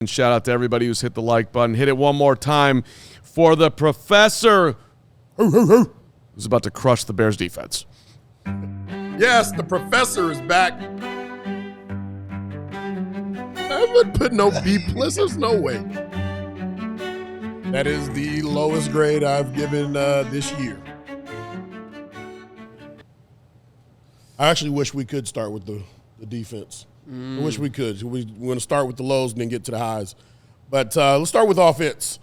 And shout out to everybody who's hit the like button. Hit it one more time for the professor who's about to crush the Bears defense. Yes, the professor is back. I would put no B+. There's no way. That is the lowest grade I've given this year. I actually wish we could start with the defense. I wish we could. We're going to start with the lows and then get to the highs. But let's start with offense.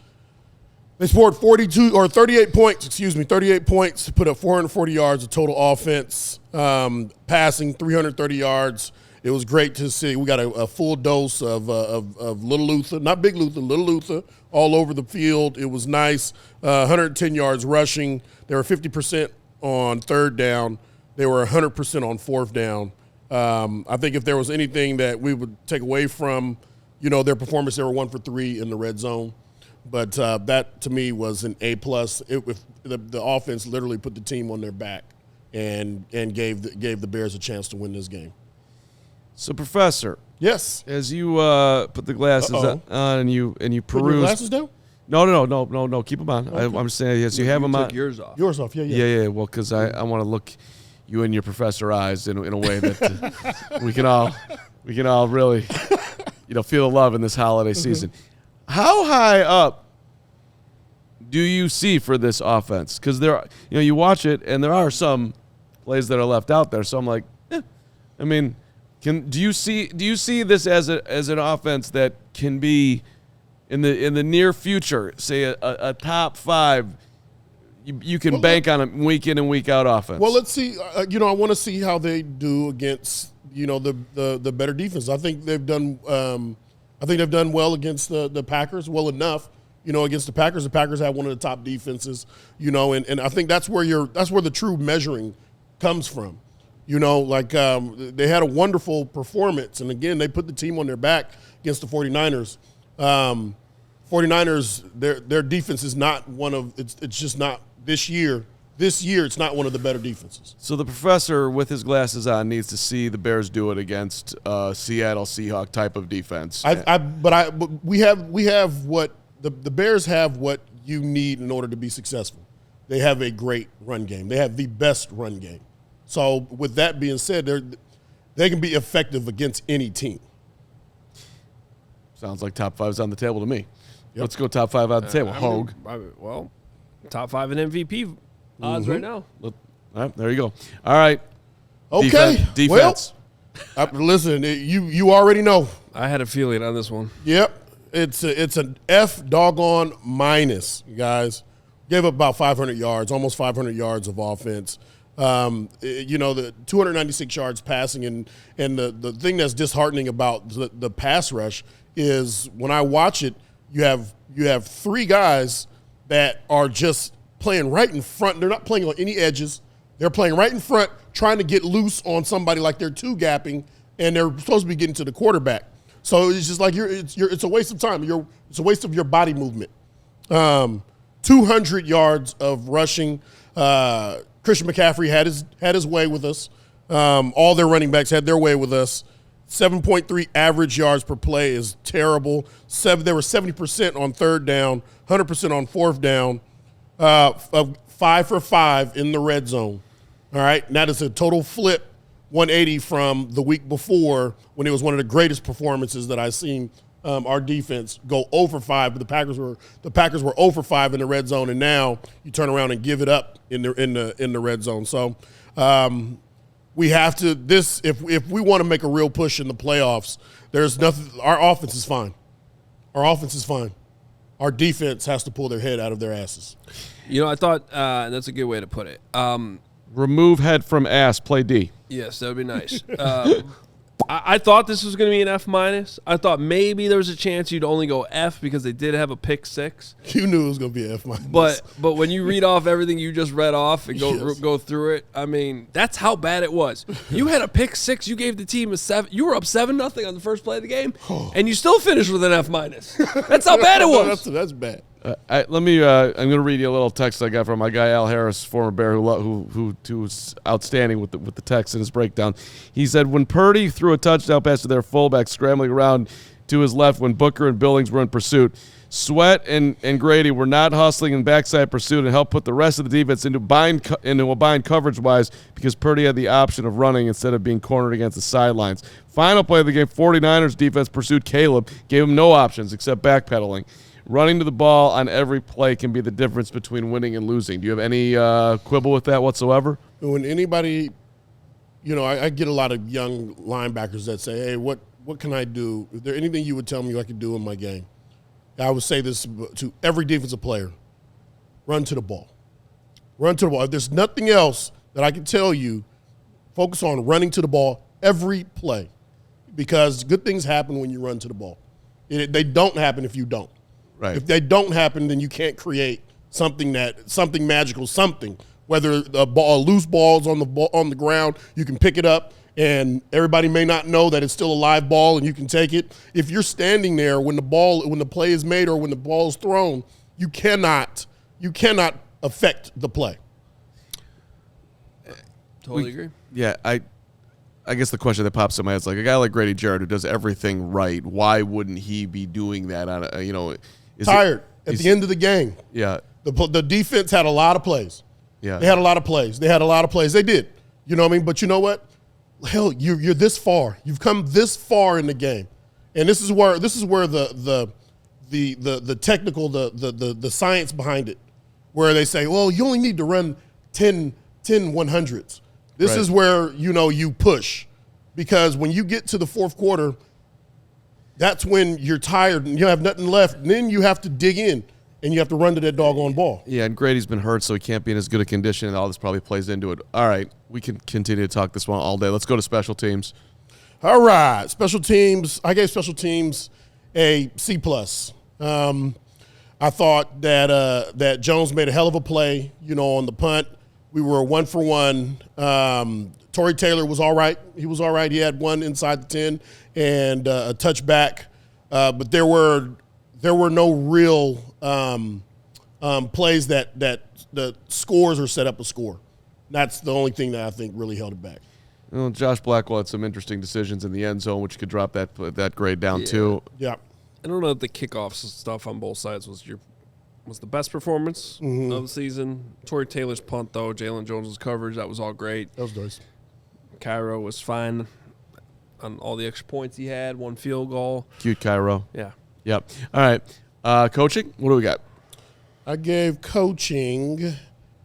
They scored 38 points, 38 points to put up 440 yards of total offense, passing 330 yards. It was great to see. We got a full dose of Little Luther, not Big Luther, Little Luther, all over the field. It was nice. 110 yards rushing. They were 50% on third down. They were 100% on fourth down. I think if there was anything that we would take away from, their performance, they were 1 for 3 in the red zone. But that, to me, was an A+. The offense literally put the team on their back and gave the Bears a chance to win this game. So, Professor. Yes. As you put the glasses on and you peruse. Put your glasses down? No. Keep them on. Okay. I'm saying, yes, you have them on. Yours off. Yours off, yeah. Yeah, well, because I want to look you in your professor eyes in a way that we can all really, feel the love in this holiday season. How high up do you see for this offense? Because you watch it and there are some plays that are left out there. So I'm like, do you see this as an offense that can be in the near future, say a top 5? You can bank on a week in and week out offense. Well, let's see. I want to see how they do against the better defense. I think they've done. Well against the Packers. Well enough, against the Packers. The Packers have one of the top defenses. And I think that's where the true measuring comes from. They had a wonderful performance, and again, they put the team on their back against the 49ers. 49ers, their defense is not one of. It's just not. This year, it's not one of the better defenses. So the professor, with his glasses on, needs to see the Bears do it against Seattle Seahawk type of defense. But we have what the Bears have what you need in order to be successful. They have a great run game. They have the best run game. So with that being said, they can be effective against any team. Sounds like top 5's on the table to me. Yep. Let's go top 5 on the table. Hogue. Top 5 in MVP odds right now. All right, there you go. All right. Okay. Defense. Well, listen, you already know. I had a feeling on this one. Yep. It's an F doggone minus, you guys. Gave up about 500 yards, almost 500 yards of offense. The 296 yards passing, and the thing that's disheartening about the pass rush is when I watch it, you have 3 guys that are just playing right in front. They're not playing on any edges. They're playing right in front, trying to get loose on somebody like they're two-gapping, and they're supposed to be getting to the quarterback. So it's just like it's a waste of time. It's a waste of your body movement. 200 yards of rushing. Christian McCaffrey had his way with us. All their running backs had their way with us. 7.3 average yards per play is terrible. They were 70% on third down, 100% on fourth down, 5 for 5 in the red zone. All right, and that is a total flip 180 from the week before when it was one of the greatest performances that I've seen our defense go 0 for 5, but the Packers were 0 for 5 in the red zone, and now you turn around and give it up in the red zone. So we have to if we want to make a real push in the playoffs, there's nothing. Our offense is fine. Our defense has to pull their head out of their asses. I thought that's a good way to put it. Remove head from ass, play D. Yes, that would be nice. I thought this was going to be an F-. I thought maybe there was a chance you'd only go F because they did have a pick 6. You knew it was going to be an F-. But when you read off everything you just read off and go through it, that's how bad it was. You had a pick 6. You gave the team a 7. You were up 7-0 on the first play of the game, and you still finished with an F-. That's how bad it was. That's bad. I'm going to read you a little text I got from my guy Al Harris, former Bear, who was outstanding with the text in his breakdown. He said, when Purdy threw a touchdown pass to their fullback scrambling around, to his left when Booker and Billings were in pursuit. Sweat and Grady were not hustling in backside pursuit and helped put the rest of the defense into a bind coverage-wise because Purdy had the option of running instead of being cornered against the sidelines. Final play of the game, 49ers defense pursued Caleb, gave him no options except backpedaling. Running to the ball on every play can be the difference between winning and losing. Do you have any quibble with that whatsoever? When anybody, I get a lot of young linebackers that say, hey, what can I do? Is there anything you would tell me I could do in my game? I would say this to every defensive player. Run to the ball. Run to the ball. If there's nothing else that I can tell you, focus on running to the ball every play because good things happen when you run to the ball. They don't happen if you don't. Right. If they don't happen, then you can't create something magical, something. Whether loose balls on the ground, you can pick it up, and everybody may not know that it's still a live ball and you can take it. If you're standing there when the play is made or when the ball is thrown, you cannot affect the play. Totally agree. Yeah, I guess the question that pops in my head is like a guy like Grady Jarrett who does everything right. Why wouldn't he be doing that on tired at the end of the game? Yeah. The defense had a lot of plays. Yeah. They had a lot of plays. They did. You know what I mean? But you know what? Hell, you're this far. You've come this far in the game, and this is where the technical the science behind it, where they say, well, you only need to run 10 100s. This Right. is where you push, because when you get to the fourth quarter, that's when you're tired and you have nothing left, and then you have to dig in. And you have to run to that doggone ball. Yeah, and Grady's been hurt, so he can't be in as good a condition, and all this probably plays into it. All right, we can continue to talk this one all day. Let's go to special teams. All right, special teams. I gave special teams a C+. I thought that Jones made a hell of a play, on the punt. We were 1 for 1. Torrey Taylor was all right. He was all right. He had one inside the 10 and a touchback, but there were no real plays that the scores are set up a score. That's the only thing that I think really held it back. Well, Josh Blackwell had some interesting decisions in the end zone, which could drop that grade down too. Yeah. I don't know if the kickoffs stuff on both sides was the best performance of the season. Torrey Taylor's punt, though, Jalen Jones' coverage, that was all great. That was nice. Cairo was fine on all the extra points he had, one field goal. Cute Cairo. Yeah. Yep. All right. Coaching, what do we got? I gave coaching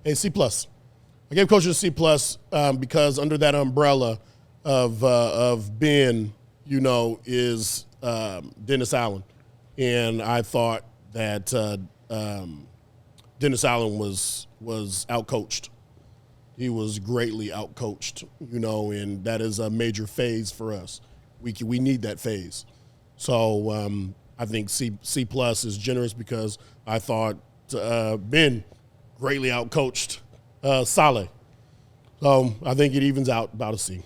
a C+. I gave coaching a C+, because under that umbrella of Ben, is Dennis Allen. And I thought that Dennis Allen was outcoached. He was greatly outcoached, and that is a major phase for us. We need that phase. So I think C+ is generous because I thought Ben greatly outcoached Saleh. So I think it evens out about a C.